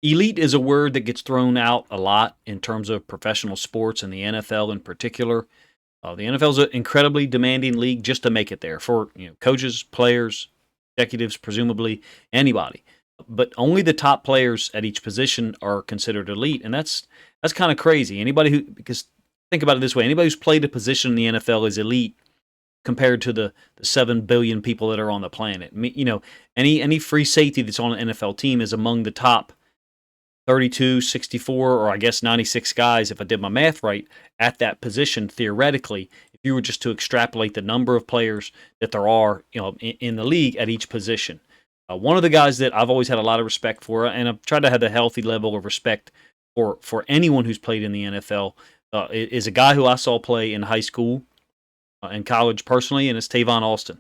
Elite is a word that gets thrown out a lot in terms of professional sports and the NFL in particular. The NFL is an incredibly demanding league just to make it there for coaches, players, executives, presumably anybody. But only the top players at each position are considered elite, and that's kind of crazy. Anybody who because think about it this way: anybody who's played a position in the NFL is elite compared to the 7 billion people that are on the planet. Any free safety that's on an NFL team is among the top 32, 64, or I guess 96 guys, if I did my math right, at that position theoretically, if you were just to extrapolate the number of players that there are, in the league at each position. One of the guys that I've always had a lot of respect for, and I've tried to have a healthy level of respect for anyone who's played in the NFL, is a guy who I saw play in high school and college personally, and it's Tavon Austin.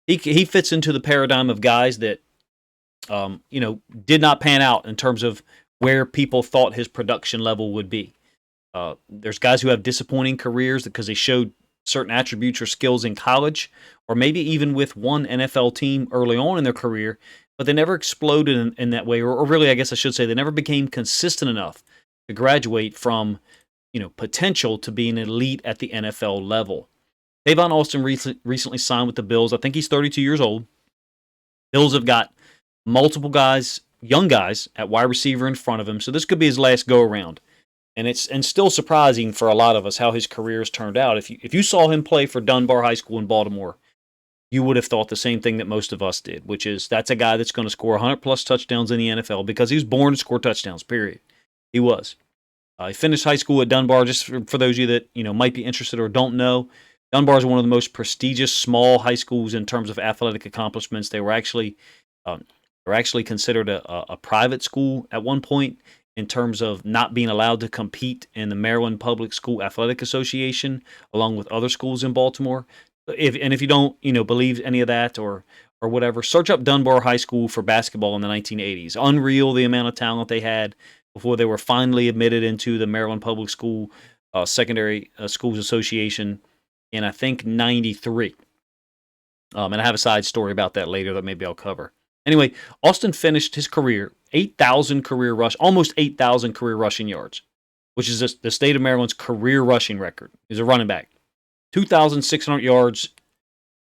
He fits into the paradigm of guys that did not pan out in terms of where people thought his production level would be. There's guys who have disappointing careers because they showed certain attributes or skills in college, or maybe even with one NFL team early on in their career, but they never exploded in that way, or really, I guess I should say, they never became consistent enough to graduate from potential to being elite at the NFL level. Tavon Austin recently signed with the Bills. I think he's 32 years old. Bills have got multiple guys, young guys, at wide receiver in front of him, so this could be his last go-around. And it's still surprising for a lot of us how his career's turned out. If you saw him play for Dunbar High School in Baltimore, you would have thought the same thing that most of us did, which is that's a guy that's going to score 100-plus touchdowns in the NFL because he was born to score touchdowns, period. He was. He finished high school at Dunbar, just for those of you that might be interested or don't know. Dunbar is one of the most prestigious small high schools in terms of athletic accomplishments. They were actually considered a private school at one point in terms of not being allowed to compete in the Maryland Public School Athletic Association, along with other schools in Baltimore. If you don't believe any of that or whatever, search up Dunbar High School for basketball in the 1980s. Unreal the amount of talent they had before they were finally admitted into the Maryland Public School Secondary Schools Association in, I think, 93. And I have a side story about that later that maybe I'll cover. Anyway, Austin finished his career almost 8,000 career rushing yards, which is the state of Maryland's career rushing record. He's a running back. 2,600 yards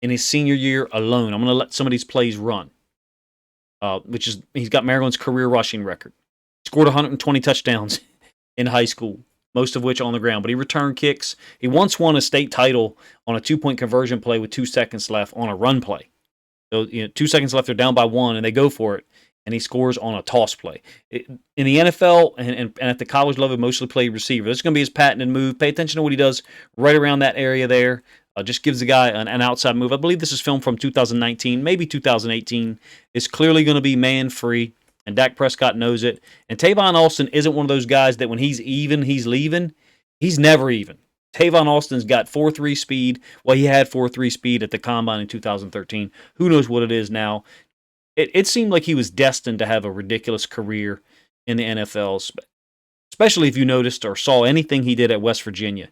in his senior year alone. I'm going to let some of these plays run, he's got Maryland's career rushing record. Scored 120 touchdowns in high school, most of which on the ground. But he returned kicks. He once won a state title on a 2-point conversion play with 2 seconds left on a run play. So 2 seconds left, they're down by 1, and they go for it, and he scores on a toss play. In the NFL and at the college level, he mostly played receiver. This is going to be his patented move. Pay attention to what he does right around that area there. Just gives the guy an outside move. I believe this is filmed from 2019, maybe 2018. It's clearly going to be man-free, and Dak Prescott knows it. And Tavon Austin isn't one of those guys that when he's even, he's leaving. He's never even. Tavon Austin's got 4.3 speed. Well, he had 4.3 speed at the Combine in 2013. Who knows what it is now. It seemed like he was destined to have a ridiculous career in the NFL, especially if you noticed or saw anything he did at West Virginia.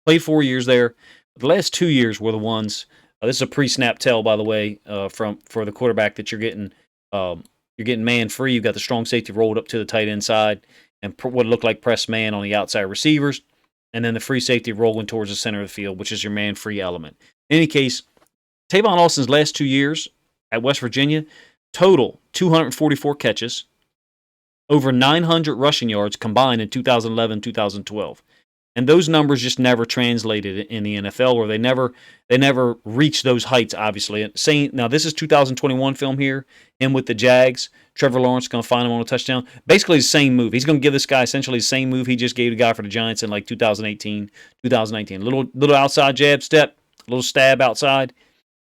Played 4 years there. The last 2 years were the ones. This is a pre-snap tell, by the way, for the quarterback that you're getting. You're getting man free. You've got the strong safety rolled up to the tight end side, and what looked like press man on the outside receivers, and then the free safety rolling towards the center of the field, which is your man free element. In any case, Tavon Austin's last 2 years at West Virginia, total 244 catches, over 900 rushing yards combined in 2011-2012. And those numbers just never translated in the NFL, or they never reached those heights, obviously. Now, this is 2021 film here, him with the Jags. Trevor Lawrence going to find him on a touchdown. Basically the same move. He's going to give this guy essentially the same move he just gave the guy for the Giants in like 2018, 2019. Little outside jab step, a little stab outside,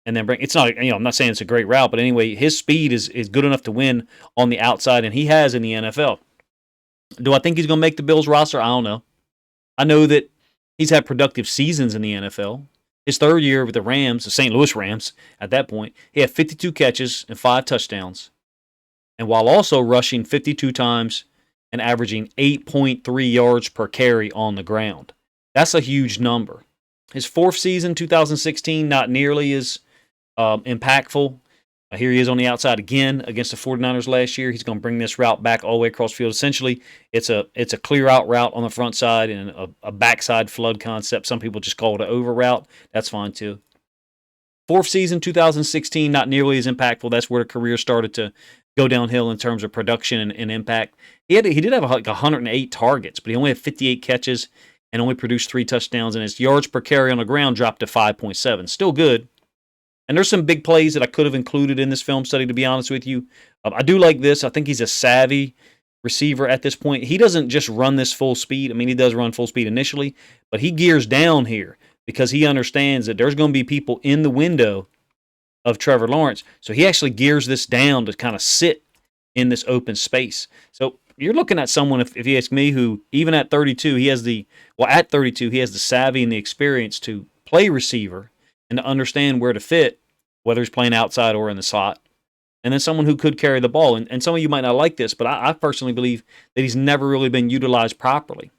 and then bring. It's not, I'm not saying it's a great route, but anyway, his speed is good enough to win on the outside, and he has in the NFL. Do I think he's going to make the Bills roster? I don't know. I know that he's had productive seasons in the NFL. His third year with the Rams, the St. Louis Rams, at that point, he had 52 catches and 5 touchdowns. And while also rushing 52 times and averaging 8.3 yards per carry on the ground. That's a huge number. His fourth season, 2016, not nearly as impactful. Here he is on the outside again against the 49ers last year. He's going to bring this route back all the way across field. Essentially, it's a clear out route on the front side and a backside flood concept. Some people just call it an over route. That's fine too. Fourth season, 2016, not nearly as impactful. That's where the career started to go downhill in terms of production and impact. He did have like 108 targets, but he only had 58 catches and only produced 3 touchdowns. And his yards per carry on the ground dropped to 5.7. Still good. And there's some big plays that I could have included in this film study, to be honest with you. I do like this. I think he's a savvy receiver at this point. He doesn't just run this full speed. I mean, he does run full speed initially, but he gears down here because he understands that there's going to be people in the window of Trevor Lawrence. So he actually gears this down to kind of sit in this open space. So you're looking at someone, if you ask me, who even at 32, he has the savvy and the experience to play receiver and to understand where to fit, whether he's playing outside or in the slot. And then someone who could carry the ball. And some of you might not like this, but I personally believe that he's never really been utilized properly.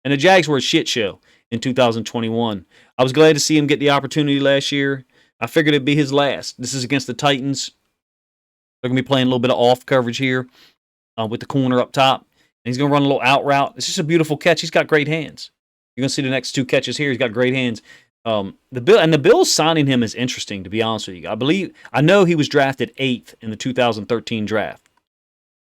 And the Jags were a shit show in 2021. I was glad to see him get the opportunity last year. I figured it'd be his last. This is against the Titans. They're going to be playing a little bit of off coverage here with the corner up top. And he's going to run a little out route. It's just a beautiful catch. He's got great hands. You're going to see the next 2 catches here. He's got great hands. The Bills signing him is interesting, to be honest with you. I know he was drafted 8th in the 2013 draft.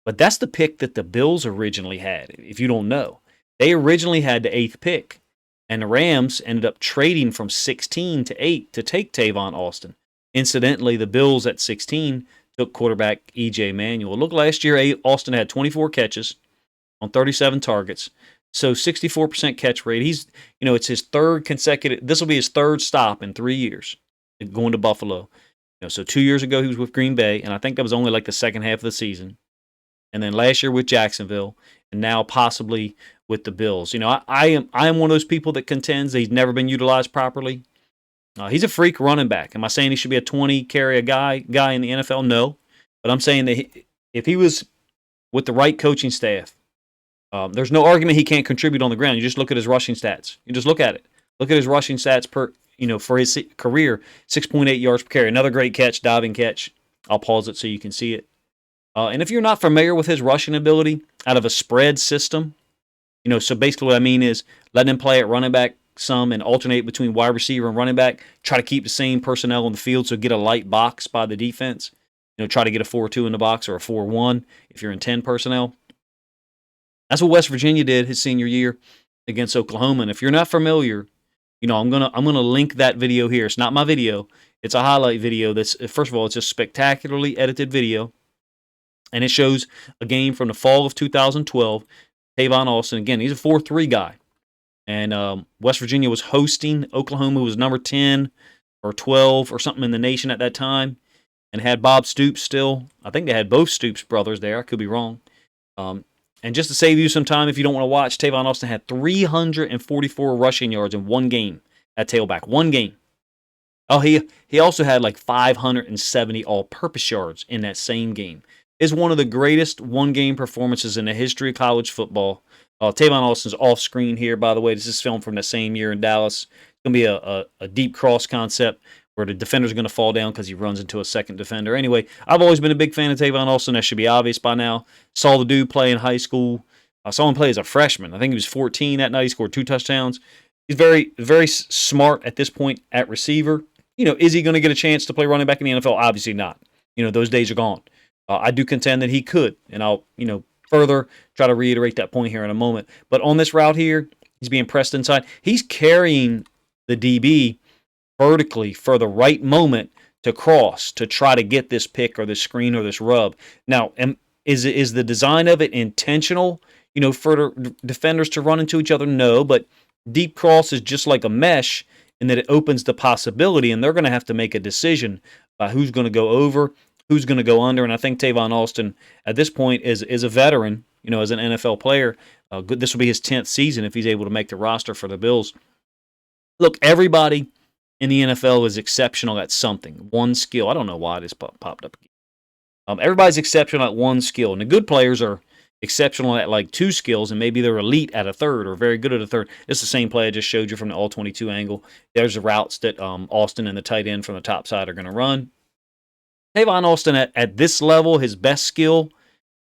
But that's the pick that the Bills originally had, if you don't know. They originally had the 8th pick. And the Rams ended up trading from 16 to 8 to take Tavon Austin. Incidentally, the Bills at 16 took quarterback E.J. Manuel. Look, last year, Austin had 24 catches on 37 targets. So 64% catch rate. It's his third consecutive. This will be his third stop in 3 years going to Buffalo. So 2 years ago, he was with Green Bay, and I think that was only like the second half of the season. And then last year with Jacksonville, and now possibly with the Bills. I am one of those people that contends that he's never been utilized properly. He's a freak running back. Am I saying he should be a 20 carry a guy in the NFL? No. But I'm saying that if he was with the right coaching staff, there's no argument he can't contribute on the ground. You just look at his rushing stats. You just look at it. Look at his rushing stats for his career, 6.8 yards per carry. Another great catch, diving catch. I'll pause it so you can see it. And if you're not familiar with his rushing ability out of a spread system, so basically what I mean is letting him play at running back some and alternate between wide receiver and running back, try to keep the same personnel on the field, so get a light box by the defense. Try to get a 4-2 in the box or a 4-1 if you're in 10 personnel. That's what West Virginia did his senior year against Oklahoma. And if you're not familiar, I'm gonna link that video here. It's not my video. It's a highlight video that's, first of all, it's a spectacularly edited video. And it shows a game from the fall of 2012. Tavon Austin, again, he's a 4-3 guy. And West Virginia was hosting Oklahoma, who was number 10 or 12 or something in the nation at that time, and had Bob Stoops still. I think they had both Stoops brothers there. I could be wrong. And just to save you some time, if you don't want to watch, Tavon Austin had 344 rushing yards in one game at tailback. One game. Oh, he also had like 570 all-purpose yards in that same game. Is one of the greatest one-game performances in the history of college football. Tavon Austin's off-screen here, by the way. This is filmed from the same year in Dallas. It's going to be a deep cross concept where the defender's going to fall down because he runs into a second defender. Anyway, I've always been a big fan of Tavon Austin. That should be obvious by now. Saw the dude play in high school. I saw him play as a freshman. I think he was 14 that night. He scored 2 touchdowns. He's very, very smart at this point at receiver. Is he going to get a chance to play running back in the NFL? Obviously not. Those days are gone. I do contend that he could, and I'll, further try to reiterate that point here in a moment. But on this route here, he's being pressed inside. He's carrying the DB vertically for the right moment to cross, to try to get this pick or this screen or this rub. Now, is the design of it intentional, for the defenders to run into each other? No, but deep cross is just like a mesh in that it opens the possibility, and they're going to have to make a decision about who's going to go over, who's going to go under. And I think Tavon Austin, at this point, is a veteran, as an NFL player. This will be his 10th season if he's able to make the roster for the Bills. Look, everybody in the NFL is exceptional at something, one skill. I don't know why this popped up again. Everybody's exceptional at one skill, and the good players are exceptional at like 2 skills, and maybe they're elite at a third or very good at a third. It's the same play I just showed you from the all-22 angle. There's the routes that Austin and the tight end from the top side are going to run. Tavon Austin at this level, his best skill,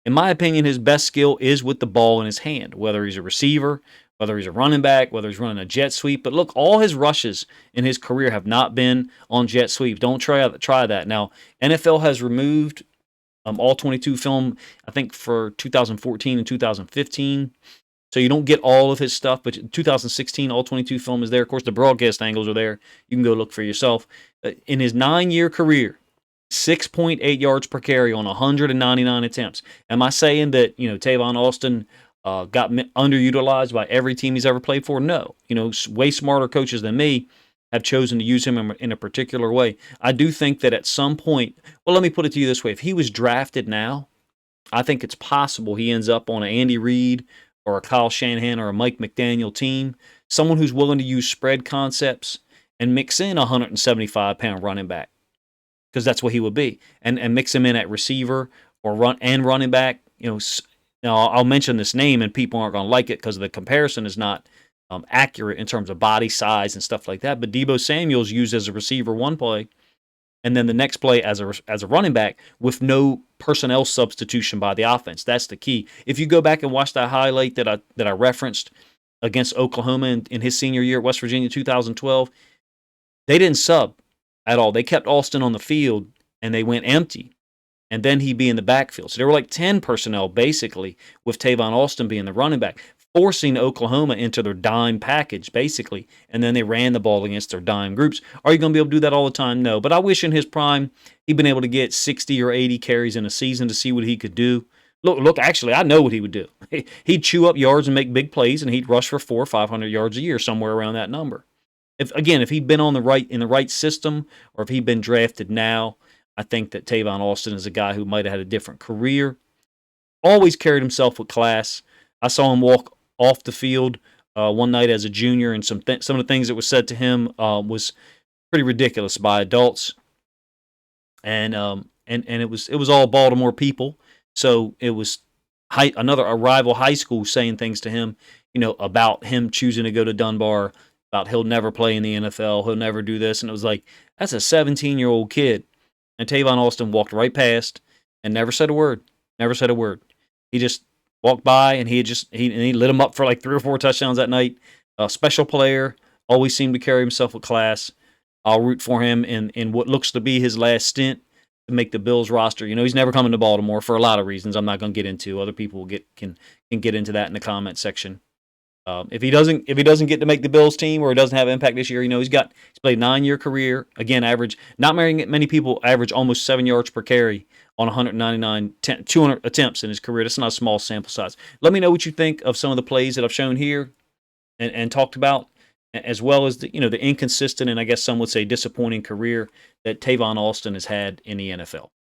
in my opinion, his best skill is with the ball in his hand, whether he's a receiver, whether he's a running back, whether he's running a jet sweep. But look, all his rushes in his career have not been on jet sweeps. Don't try that. Now, NFL has removed all 22 film, I think, for 2014 and 2015. So you don't get all of his stuff, but 2016, all 22 film is there. Of course, the broadcast angles are there. You can go look for yourself. In his 9-year career, 6.8 yards per carry on 199 attempts. Am I saying that, Tavon Austin got underutilized by every team he's ever played for? No. Way smarter coaches than me have chosen to use him in a particular way. I do think that at some point, well, let me put it to you this way. If he was drafted now, I think it's possible he ends up on an Andy Reid or a Kyle Shanahan or a Mike McDaniel team, someone who's willing to use spread concepts and mix in a 175-pound running back, because that's what he would be, and mix him in at receiver or running back. Now I'll mention this name and people aren't going to like it because the comparison is not accurate in terms of body size and stuff like that. But Deebo Samuel's used as a receiver one play, and then the next play as a running back with no personnel substitution by the offense. That's the key. If you go back and watch that highlight that I referenced against Oklahoma in his senior year at West Virginia 2012, they didn't sub at all. They kept Austin on the field and they went empty, and then he'd be in the backfield. So there were like 10 personnel basically with Tavon Austin being the running back, forcing Oklahoma into their dime package, basically, and then they ran the ball against their dime groups. Are you going to be able to do that all the time? No, but I wish in his prime he'd been able to get 60 or 80 carries in a season to see what he could do. Look, actually, I know what he would do. He'd chew up yards and make big plays, and he'd rush for 400 or 500 yards a year, somewhere around that number. If he'd been in the right system, or if he'd been drafted now, I think that Tavon Austin is a guy who might have had a different career. Always carried himself with class. I saw him walk off the field one night as a junior, and some of the things that was said to him was pretty ridiculous by adults, and it was all Baltimore people. So it was a rival high school saying things to him, about him choosing to go to Dunbar, about he'll never play in the NFL, he'll never do this, and it was like, that's a 17-year-old kid, and Tavon Austin walked right past and never said a word. Never said a word. He just walked by, and he lit him up for like 3 or 4 touchdowns that night. A special player, always seemed to carry himself with class. I'll root for him in what looks to be his last stint to make the Bills roster. He's never coming to Baltimore for a lot of reasons I'm not going to get into. Other people can get into that in the comment section. If he doesn't get to make the Bills team, or he doesn't have impact this year, he's played a 9-year career. Again, not many people average almost 7 yards per carry on 200 attempts in his career. That's not a small sample size. Let me know what you think of some of the plays that I've shown here and talked about, as well as the inconsistent and I guess some would say disappointing career that Tavon Austin has had in the NFL.